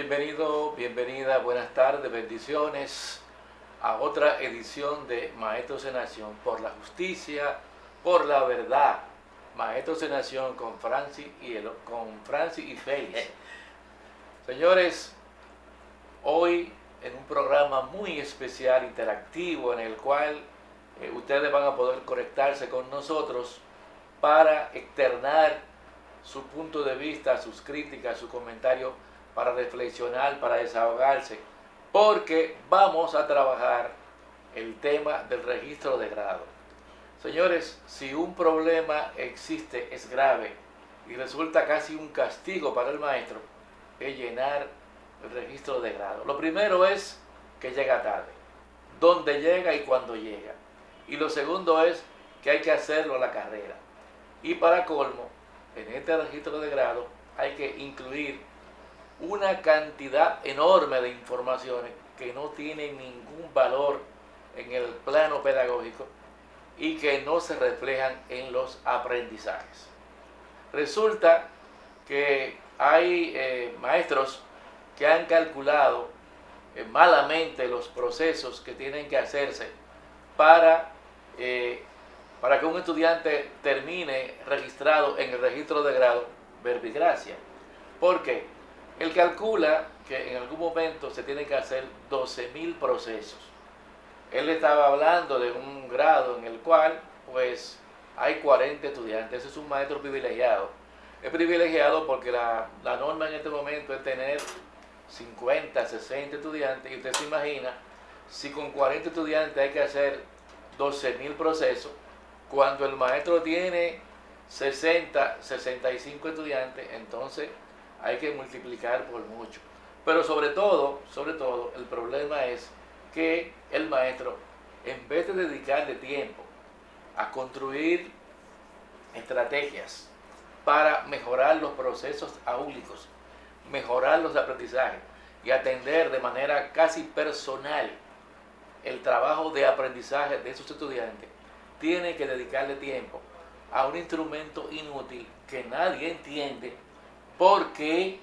Bienvenido, bienvenida, buenas tardes, bendiciones a otra edición de Maestros en Nación por la justicia, por la verdad. Maestros en Nación con Francis y Félix. Señores, hoy en un programa muy especial, interactivo, en el cual ustedes van a poder conectarse con nosotros para externar su punto de vista, sus críticas, sus comentarios, para reflexionar, para desahogarse, porque vamos a trabajar el tema del registro de grado. Señores, si un problema existe, es grave y resulta casi un castigo para el maestro, es llenar el registro de grado. Lo primero es que llega tarde, dónde llega y cuándo llega. Y lo segundo es que hay que hacerlo a la carrera. Y para colmo, en este registro de grado hay que incluir una cantidad enorme de informaciones que no tienen ningún valor en el plano pedagógico y que no se reflejan en los aprendizajes. Resulta que hay maestros que han calculado malamente los procesos que tienen que hacerse para que un estudiante termine registrado en el registro de grado verbigracia. ¿Por qué? Él calcula que en algún momento se tienen que hacer 12.000 procesos. Él estaba hablando de un grado en el cual pues hay 40 estudiantes. Ese es un maestro privilegiado. Es privilegiado porque la norma en este momento es tener 50, 60 estudiantes, y usted se imagina si con 40 estudiantes hay que hacer 12.000 procesos, cuando el maestro tiene 60, 65 estudiantes, entonces hay que multiplicar por mucho. Pero sobre todo, el problema es que el maestro, en vez de dedicarle tiempo a construir estrategias para mejorar los procesos áulicos, mejorar los aprendizajes y atender de manera casi personal el trabajo de aprendizaje de sus estudiantes, tiene que dedicarle tiempo a un instrumento inútil que nadie entiende porque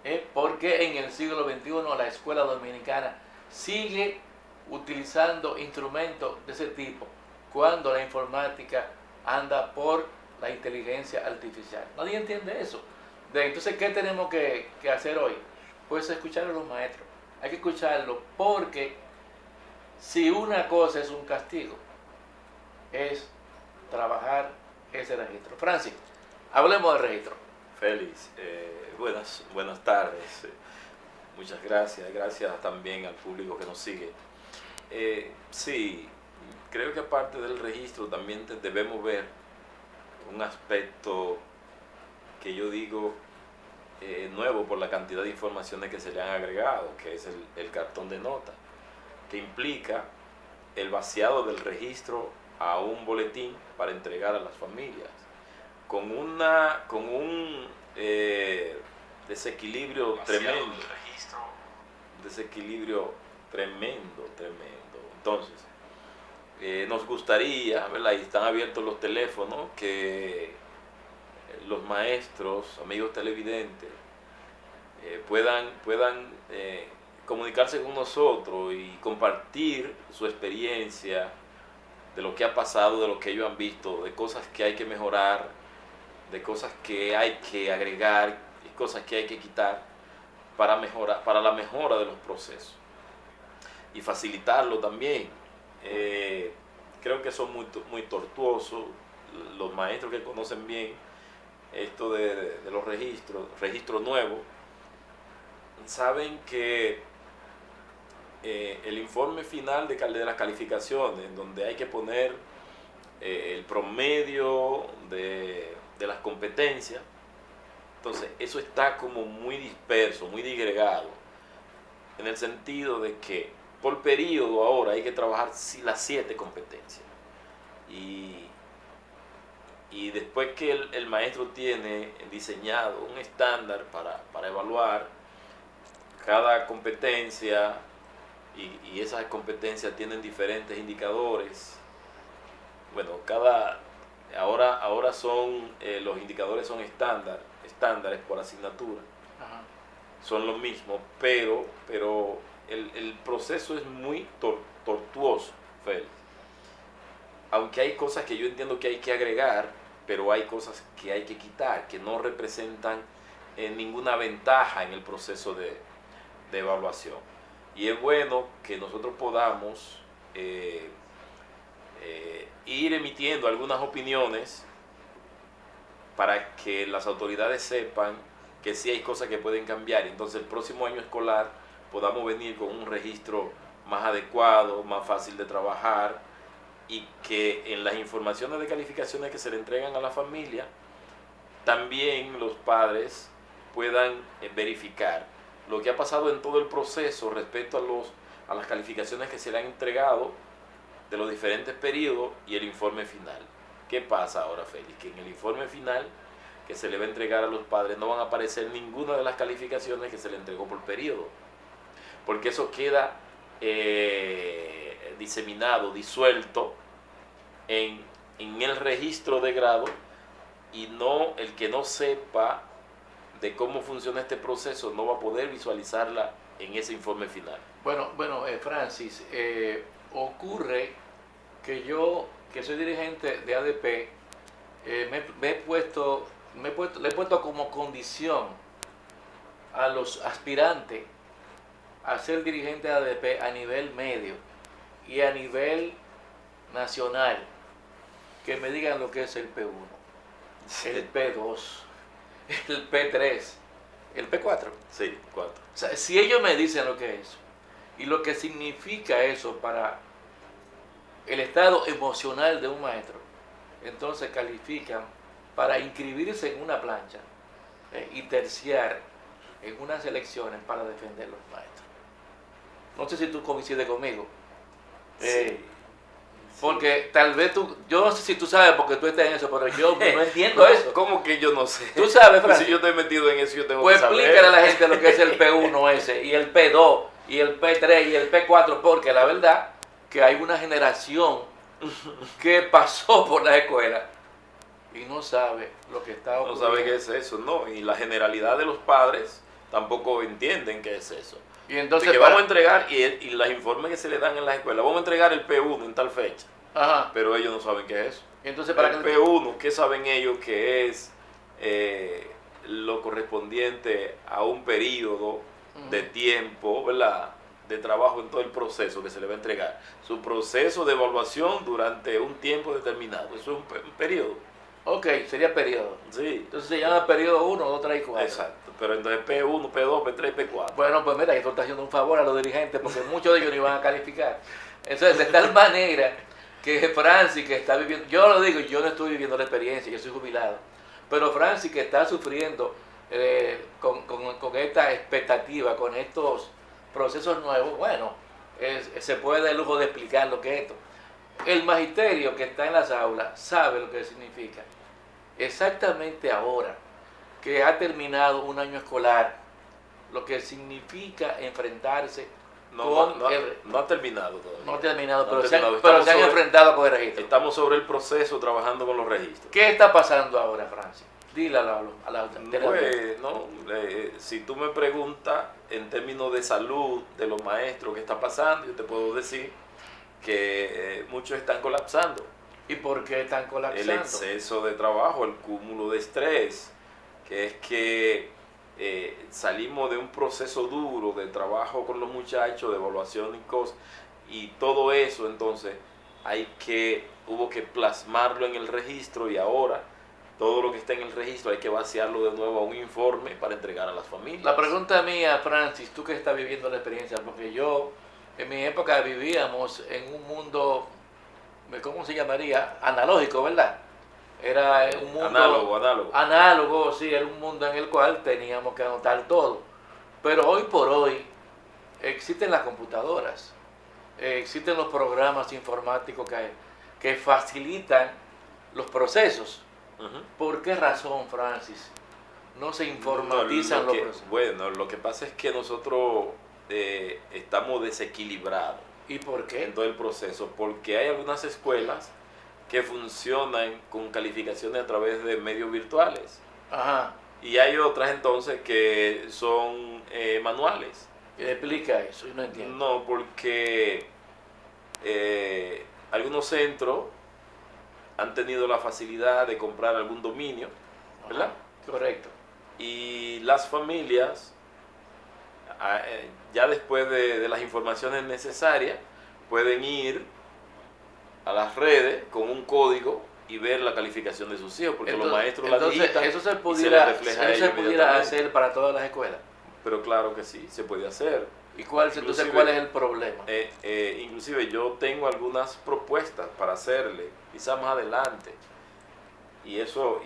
en el siglo XXI la escuela dominicana sigue utilizando instrumentos de ese tipo cuando la informática anda por la inteligencia artificial. Nadie entiende eso. Entonces, ¿qué tenemos que hacer hoy? Pues escuchar a los maestros. Hay que escucharlos porque si una cosa es un castigo, es trabajar ese registro. Francis, hablemos del registro. Félix, buenas tardes. Muchas gracias. Gracias también al público que nos sigue. Sí, creo que aparte del registro también debemos ver un aspecto que yo digo nuevo por la cantidad de informaciones que se le han agregado, que es el cartón de nota, que implica el vaciado del registro a un boletín para entregar a las familias, con un desequilibrio tremendo. Desequilibrio tremendo. Entonces, nos gustaría, ¿verdad? Y están abiertos los teléfonos, que los maestros, amigos televidentes, puedan comunicarse con nosotros y compartir su experiencia de lo que ha pasado, de lo que ellos han visto, de cosas que hay que mejorar, de cosas que hay que agregar y cosas que hay que quitar para la mejora de los procesos y facilitarlo también. Creo que son muy tortuosos los maestros que conocen bien esto de los registros nuevos, saben que el informe final de las calificaciones, donde hay que poner el promedio de las competencias, entonces eso está como muy disperso, muy disgregado, en el sentido de que por periodo ahora hay que trabajar las 7 competencias. Y después que el maestro tiene diseñado un estándar para evaluar cada competencia, y esas competencias tienen diferentes indicadores. Bueno, ahora son los indicadores son estándares por asignatura. Ajá. son lo mismo, pero el proceso es muy tortuoso, Félix. Aunque hay cosas que yo entiendo que hay que agregar, pero hay cosas que hay que quitar, que no representan ninguna ventaja en el proceso de evaluación. Y es bueno que nosotros podamos ir emitiendo algunas opiniones para que las autoridades sepan que sí hay cosas que pueden cambiar. Entonces el próximo año escolar podamos venir con un registro más adecuado, más fácil de trabajar, y que en las informaciones de calificaciones que se le entregan a la familia, también los padres puedan verificar lo que ha pasado en todo el proceso respecto a las calificaciones que se le han entregado de los diferentes periodos y el informe final. ¿Qué pasa ahora, Félix? Que en el informe final que se le va a entregar a los padres no van a aparecer ninguna de las calificaciones que se le entregó por periodo, porque eso queda diseminado, disuelto en el registro de grado, y no, el que no sepa de cómo funciona este proceso no va a poder visualizarla en ese informe final. Bueno, Francis, ocurre que yo, que soy dirigente de ADP, le he puesto como condición a los aspirantes a ser dirigente de ADP a nivel medio y a nivel nacional, que me digan lo que es el P1, el P2, el P3, el P4. Sí, 4. O sea, si ellos me dicen lo que es eso y lo que significa eso para el estado emocional de un maestro, entonces califican para inscribirse en una plancha y terciar en unas elecciones para defender los maestros. No sé si tú coincides conmigo. Sí. Porque tal vez yo no sé si tú sabes porque tú estás en eso, pero yo no entiendo eso. ¿Cómo que yo no sé? ¿Tú sabes, Francis? Si yo estoy metido en eso, yo tengo pues que saber. Explícale a la gente lo que es el P1 ese, y el P2, y el P3, y el P4, porque la verdad que hay una generación que pasó por la escuela y no sabe lo que está ocurriendo. No sabe qué es eso, no. Y la generalidad de los padres tampoco entienden qué es eso. Y entonces que vamos a entregar, y los informes que se le dan en las escuelas, vamos a entregar el P1 en tal fecha. Ajá. Pero ellos no saben qué es eso. Y entonces para el P1, ¿qué saben ellos que es lo correspondiente a un periodo de tiempo, ¿verdad?, de trabajo en todo el proceso que se le va a entregar? Su proceso de evaluación durante un tiempo determinado. Eso es un periodo. Ok, sería periodo. Sí. Entonces se llama periodo 1, 2, 3 y 4. Exacto. Pero entonces P1, P2, P3, P4. Bueno, pues mira, esto está haciendo un favor a los dirigentes porque muchos de ellos no iban a calificar. Entonces, de tal manera que Francis, que está viviendo, yo lo digo, yo no estoy viviendo la experiencia, yo soy jubilado, pero Francis, que está sufriendo con esta expectativa, con estos procesos nuevos, bueno, se puede dar el lujo de explicar lo que es esto. El magisterio que está en las aulas sabe lo que significa. Exactamente ahora que ha terminado un año escolar, lo que significa enfrentarse no ha terminado todavía. No ha terminado, no pero se han enfrentado con el registro. Estamos sobre el proceso trabajando con los registros. ¿Qué está pasando ahora, Francis? Dile a la Bueno, si tú me preguntas en términos de salud de los maestros qué está pasando, yo te puedo decir que muchos están colapsando. ¿Y por qué están colapsando? El exceso de trabajo, el cúmulo de estrés, que es que salimos de un proceso duro de trabajo con los muchachos, de evaluación y cosas, y todo eso entonces hubo que plasmarlo en el registro, y ahora todo lo que está en el registro hay que vaciarlo de nuevo a un informe para entregar a las familias. La pregunta mía, Francis, tú que estás viviendo la experiencia, porque yo en mi época vivíamos en un mundo, ¿cómo se llamaría? Analógico, ¿verdad? Era un mundo análogo, sí, era un mundo en el cual teníamos que anotar todo. Pero hoy por hoy existen las computadoras, existen los programas informáticos que facilitan los procesos. ¿Por qué razón, Francis, no se informatizan los procesos? Bueno, lo que pasa es que nosotros estamos desequilibrados. ¿Y por qué? En todo el proceso, porque hay algunas escuelas que funcionan con calificaciones a través de medios virtuales. Ajá. Y hay otras entonces que son manuales. ¿Qué explica eso? Yo no entiendo. No, porque algunos centros han tenido la facilidad de comprar algún dominio, ¿verdad? Ajá, correcto. Y las familias, ya después de las informaciones necesarias, pueden ir a las redes con un código y ver la calificación de sus hijos, porque los maestros la digitan eso se y se les pudiera, refleja a eso se ellos pudiera inmediatamente. hacer para todas las escuelas. Pero claro que sí, se puede hacer. ¿Y entonces Inclusive, cuál es el problema? Inclusive yo tengo algunas propuestas para hacerle, quizás más adelante, y eso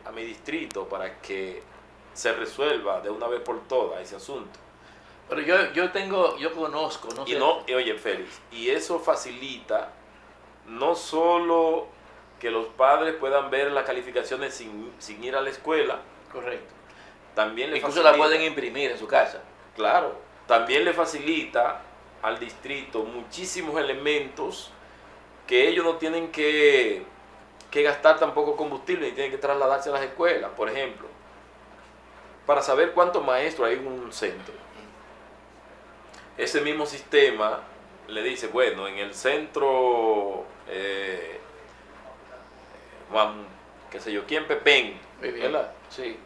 a mi distrito para que se resuelva de una vez por todas ese asunto. Pero yo conozco, no sé. Oye, Félix, y eso facilita no solo que los padres puedan ver las calificaciones sin ir a la escuela, Correcto. también le Incluso facilita, la pueden imprimir en su casa. claro, también le facilita al distrito muchísimos elementos que ellos no tienen que gastar tampoco combustible, ni tienen que trasladarse a las escuelas, por ejemplo, para saber cuántos maestros hay en un centro. Ese mismo sistema le dice, bueno, en el centro, Juan, qué sé yo, ¿quién? Pepén, Muy bien. ¿verdad? Sí.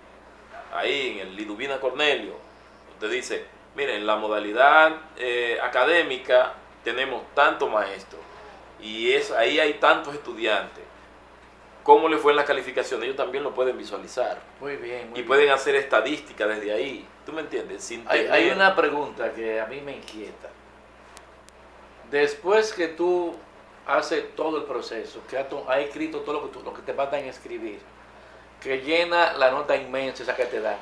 Ahí en el Liduvina Cornelio, usted dice, miren, en la modalidad académica tenemos tantos maestros y ahí hay tantos estudiantes. ¿Cómo le fue en la calificación? Ellos también lo pueden visualizar. Muy bien. Y pueden hacer estadística desde ahí. ¿Tú me entiendes? Sin Hay una pregunta que a mí me inquieta. Después que tú haces todo el proceso, que has escrito todo lo que te mandan a escribir, que llena la nota inmensa esa que te dan,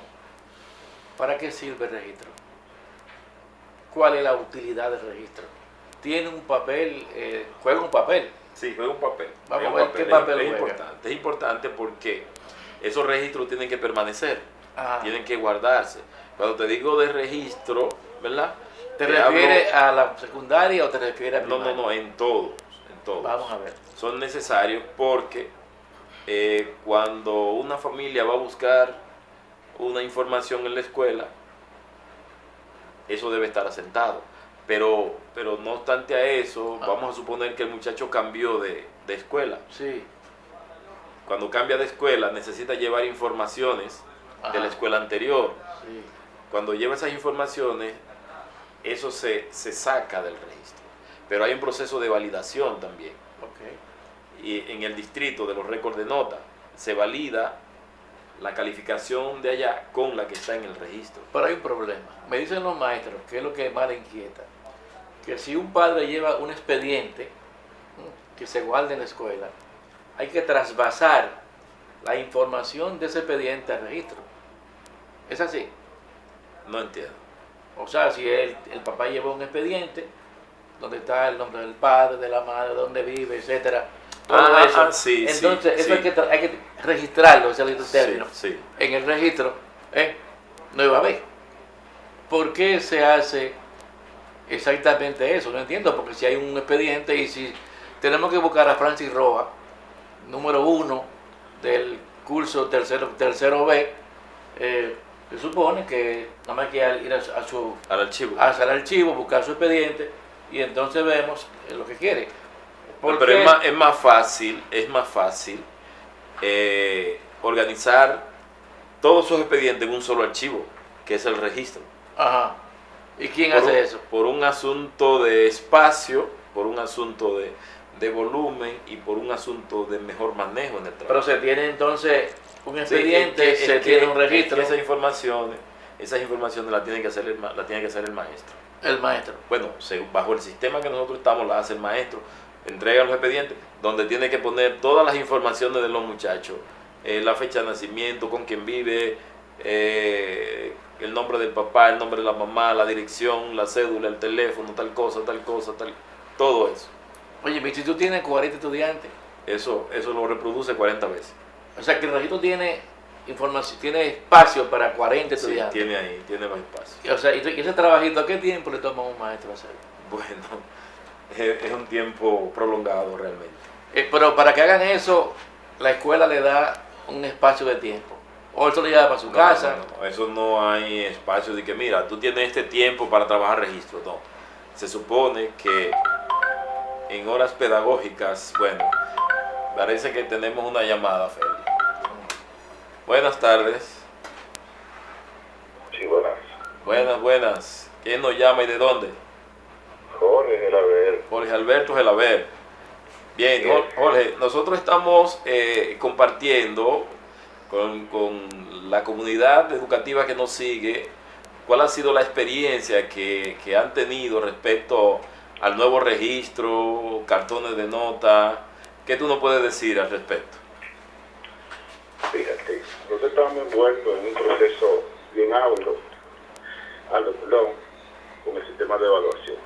¿para qué sirve el registro? ¿Cuál es la utilidad del registro? ¿Tiene un papel? ¿Juega un papel? Sí, juega un papel. Vamos a ver qué papel es juega. importante. Es importante porque esos registros tienen que permanecer, Ajá. tienen que guardarse. Cuando te digo de registro, ¿verdad? ¿Te refieres a la secundaria o te refieres a primaria? No, en todos. Vamos a ver. Son necesarios porque cuando una familia va a buscar una información en la escuela, eso debe estar asentado. Pero no obstante a eso, vamos a suponer que el muchacho cambió de escuela. Sí. Cuando cambia de escuela, necesita llevar informaciones de la Ajá. escuela anterior. Sí. Cuando lleva esas informaciones, eso se saca del registro. Pero hay un proceso de validación también. Ok. Y en el distrito de los récords de nota, se valida la calificación de allá con la que está en el registro. Pero hay un problema. Me dicen los maestros, que es lo que más les inquieta, que si un padre lleva un expediente que se guarda en la escuela, hay que trasvasar la información de ese expediente al registro. ¿Es así? No entiendo. O sea, si el papá lleva un expediente donde está el nombre del padre, de la madre, dónde vive, etcétera, todo eso. Sí, entonces, sí, eso sí. hay que registrarlo, ese es el término. Sí. En el registro, no iba a haber. ¿Por qué se hace exactamente eso? No entiendo, porque si hay un expediente y si tenemos que buscar a Francis Roa, número 1 del curso tercero B, se supone que nada más hay que ir Al archivo. al archivo, buscar su expediente y entonces vemos lo que quiere. Pero es más fácil organizar todos esos expedientes en un solo archivo, que es el registro. Ajá. ¿Y quién hace eso? Por un asunto de espacio, por un asunto de volumen y por un asunto de mejor manejo en el trabajo. Pero se tiene entonces un expediente, se tiene un registro. Esas informaciones las tiene que hacer el maestro. El maestro. Bueno, bajo el sistema que nosotros estamos, la hace el maestro. Entrega los expedientes donde tiene que poner todas las informaciones de los muchachos, la fecha de nacimiento, con quién vive, el nombre del papá, el nombre de la mamá, la dirección, la cédula, el teléfono, tal cosa, todo eso. Oye, mi instituto tiene 40 estudiantes. Eso lo reproduce 40 veces. O sea que el registro tiene información, tiene espacio para 40 Sí, estudiantes. tiene más espacio. O sea, y ese trabajito, ¿a qué tiempo le toma a un maestro hacerlo? Bueno, es un tiempo prolongado realmente. Pero para que hagan eso, la escuela le da un espacio de tiempo. o él se lo lleva para su casa. No, eso no hay espacio de que, mira, tú tienes este tiempo para trabajar registro. No. Se supone que en horas pedagógicas, bueno, parece que tenemos una llamada, Feli. Buenas tardes. Sí, buenas. Buenas, buenas. ¿Quién nos llama y de dónde? Jorge Gelaber. Jorge Alberto Gelaber. Bien, Jorge, nosotros estamos compartiendo con la comunidad educativa que nos sigue cuál ha sido la experiencia que han tenido respecto al nuevo registro, cartones de nota. ¿Qué tú nos puedes decir al respecto? Fíjate, nosotros estamos envueltos en un proceso bien ávido, con el sistema de evaluación.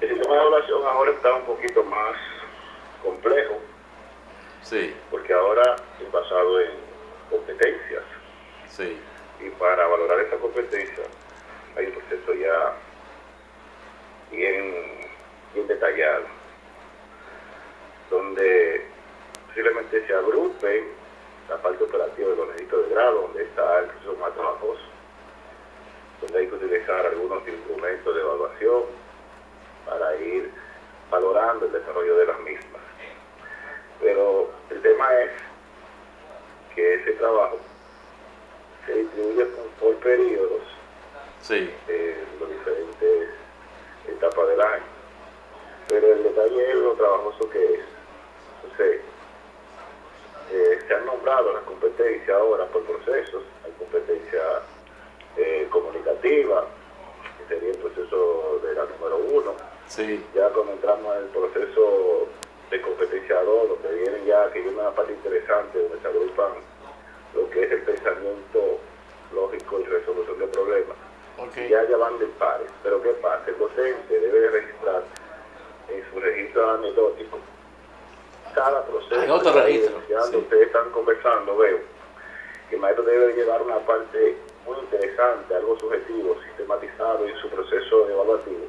El sistema de evaluación ahora está un poquito más complejo, Sí, porque ahora es basado en competencias, sí, y para valorar esa competencia hay un proceso ya bien detallado, donde posiblemente se agrupen la parte operativa de los registros de grado, donde está el proceso más trabajoso, donde hay que utilizar algunos instrumentos de evaluación para ir valorando el desarrollo de las mismas. Pero el tema es que ese trabajo se distribuye por periodos sí, en las diferentes etapas del año. Pero el detalle es lo trabajoso que es. Entonces, se han nombrado las competencias ahora por procesos. Hay competencia comunicativa, que sería el proceso de la número 1. sí, Ya cuando entramos en el proceso de competencia 2, donde vienen ya, que viene una parte interesante, donde se agrupan lo que es el pensamiento lógico y resolución de problemas. Okay. Ya van de pares. Pero ¿qué pasa? El docente debe de registrar en su registro anecdótico cada proceso. Hay otro registro. Sí. Ustedes están conversando, veo que el maestro debe llevar una parte muy interesante, algo subjetivo, sistematizado en su proceso evaluativo.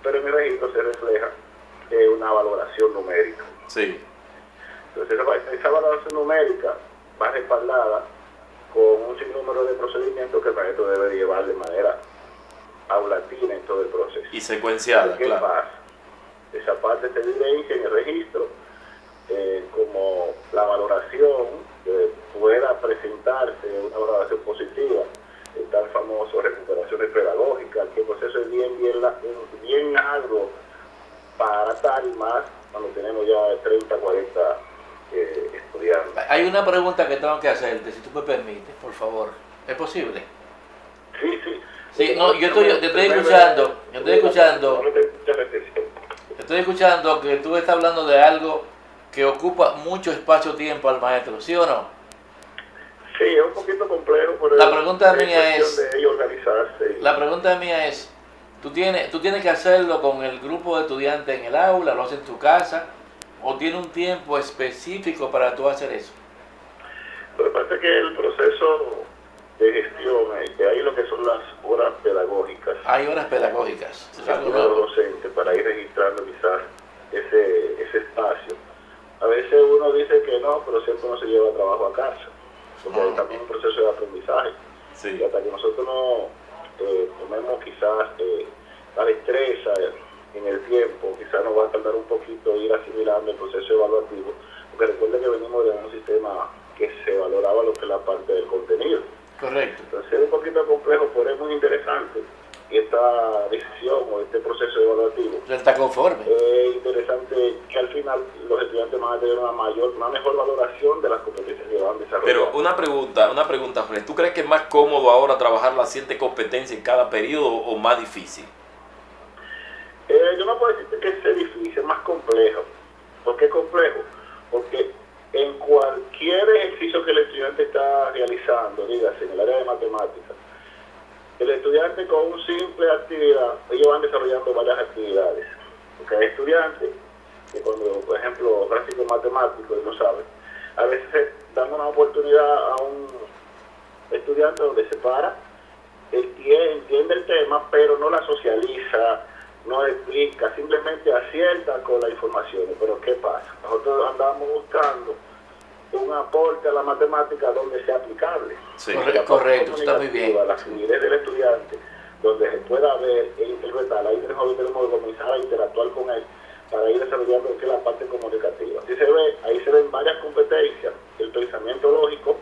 Pero en el registro se refleja una valoración numérica. sí. Entonces esa valoración numérica va respaldada con un sinnúmero de procedimientos que el maestro debe llevar de manera paulatina en todo el proceso. Y secuenciada, ¿Qué claro. pasa? Esa parte se evidencia en el registro como la valoración que pueda presentarse, una valoración positiva, el tan famoso recuperaciones pedagógicas, que el proceso es bien largo para tal y más cuando tenemos ya 30, 40 estudiantes. Hay una pregunta que tengo que hacerte, si tú me permites, por favor. ¿Es posible? Sí, sí. Sí, no, yo estoy escuchando que tú estás hablando de algo que ocupa mucho espacio-tiempo al maestro, ¿sí o no? Sí, es un poquito complejo, pero La pregunta mía es, de ellos organizarse. la pregunta mía es, ¿tú tienes que hacerlo con el grupo de estudiantes en el aula, lo haces en tu casa, o tiene un tiempo específico para tú hacer eso? Lo que pasa es que el proceso de gestión, que hay lo que son las horas pedagógicas. Hay horas pedagógicas. De los docentes para ir registrando quizás ese espacio. A veces uno dice que no, pero siempre uno se lleva trabajo a casa, porque estamos en un proceso de aprendizaje. Sí. Y hasta que nosotros no tomemos quizás la destreza en el tiempo, quizás nos va a tardar un poquito ir asimilando el proceso evaluativo, porque recuerden que venimos de un sistema que se valoraba lo que es la parte del contenido. Correcto. Entonces es un poquito complejo, pero es muy interesante. Y esta decisión o este proceso evaluativo ¿Usted está conforme? es interesante que al final los estudiantes van a tener una mejor valoración de las competencias que van desarrollando. Pero una pregunta, Jorge, ¿tú crees que es más cómodo ahora trabajar las 7 competencias en cada periodo o más difícil? Yo no puedo decirte que sea difícil, es más complejo. ¿Por qué complejo? Porque en cualquier ejercicio que el estudiante está realizando, dígase en el área de matemáticas, el estudiante con una simple actividad, ellos van desarrollando varias actividades. Porque hay estudiantes que cuando, por ejemplo, práctico matemático, no saben, a veces dan una oportunidad a un estudiante donde se para, entiende el tema, pero no la socializa, no explica, simplemente acierta con las informaciones. Pero ¿qué pasa? Nosotros andamos buscando una aporte a la matemática donde sea aplicable. Sí. Correcto, está muy bien. La fluidez del estudiante, donde se pueda ver e interpretar, ahí tenemos que comenzar a interactuar con él para ir desarrollando lo que es la parte comunicativa. Ahí se ven varias competencias, el pensamiento lógico,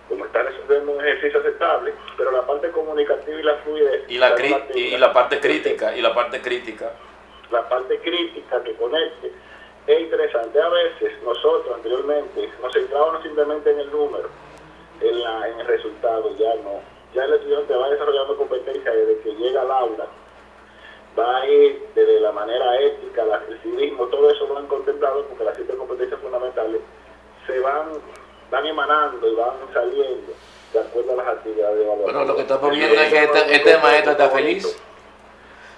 como está resolviendo un ejercicio aceptable, pero la parte comunicativa y la fluidez. Y la parte crítica, La parte crítica que conecte. Es interesante, a veces nosotros anteriormente nos centrábamos simplemente en el número, en el resultado, ya el estudiante va desarrollando competencias desde que llega al aula, va a ir desde la manera ética, el civismo, todo eso lo han contemplado porque las 7 competencias fundamentales se van emanando y van saliendo de acuerdo a las actividades de evaluación. Bueno, lo que estamos viendo es que este maestro está feliz.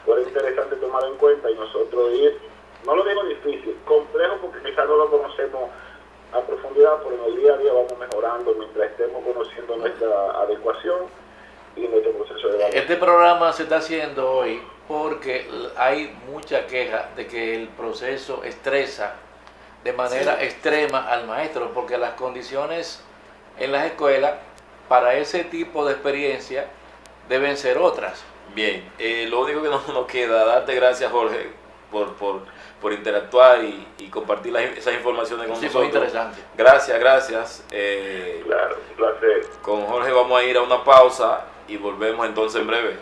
Pero es interesante tomar en cuenta y nosotros ir, no lo digo difícil, complejo porque quizás no lo conocemos a profundidad, pero en el día a día vamos mejorando mientras estemos conociendo nuestra adecuación y nuestro proceso de evaluación. Este programa se está haciendo hoy porque hay mucha queja de que el proceso estresa de manera extrema al maestro, porque las condiciones en las escuelas para ese tipo de experiencia deben ser otras. Bien, lo único que nos queda, darte gracias, Jorge, por interactuar y compartir esas informaciones con nosotros. Sí, fue interesante. Gracias. Claro, un placer. Con Jorge vamos a ir a una pausa y volvemos entonces en breve.